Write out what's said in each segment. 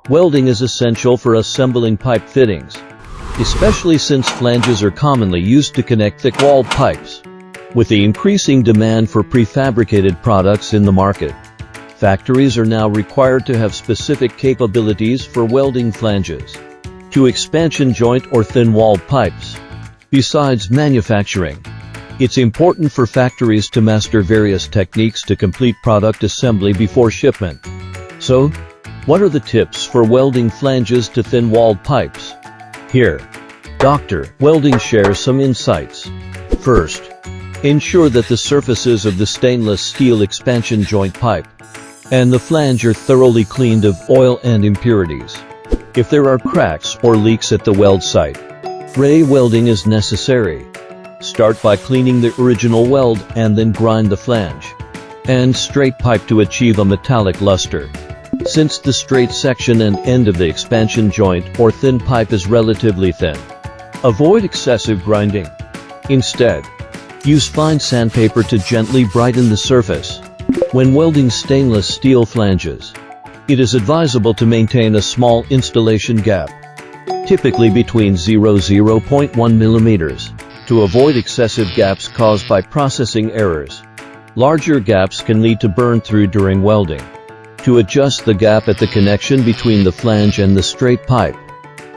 Welding is essential for assembling pipe fittings, especially since flanges are commonly used to connect thick-walled pipes. With the increasing demand for prefabricated products in the market, factories are now required to have specific capabilities for welding flanges to expansion joint or thin-walled pipes. Besides manufacturing, it's important for factories to master various techniques to complete product assembly before shipment. So, what are the tips for welding flanges to thin-walled pipes? Here, Dr. Welding shares some insights. First, ensure that the surfaces of the stainless steel expansion joint pipe and the flange are thoroughly cleaned of oil and impurities. If there are cracks or leaks at the weld site, re-welding is necessary. Start by cleaning the original weld and then grind the flange and straight pipe to achieve a metallic luster. Since the straight section and end of the expansion joint or thin pipe is relatively thin, avoid excessive grinding. Instead, use fine sandpaper to gently brighten the surface. When welding stainless steel flanges, it is advisable to maintain a small installation gap, typically between 0.1 millimeters, to avoid excessive gaps caused by processing errors. Larger gaps can lead to burn-through during welding. To adjust the gap at the connection between the flange and the straight pipe,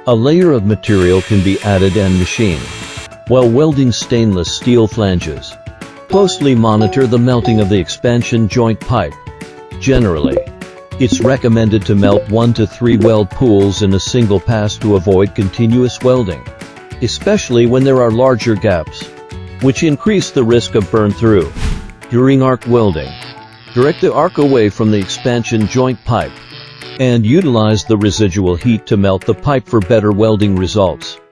a layer of material can be added and machined. While welding stainless steel flanges, closely monitor the melting of the expansion joint pipe. Generally, it's recommended to melt 1 to 3 weld pools in a single pass to avoid continuous welding, especially when there are larger gaps, which increase the risk of burn-through. During arc welding, direct the arc away from the expansion joint pipe and utilize the residual heat to melt the pipe for better welding results.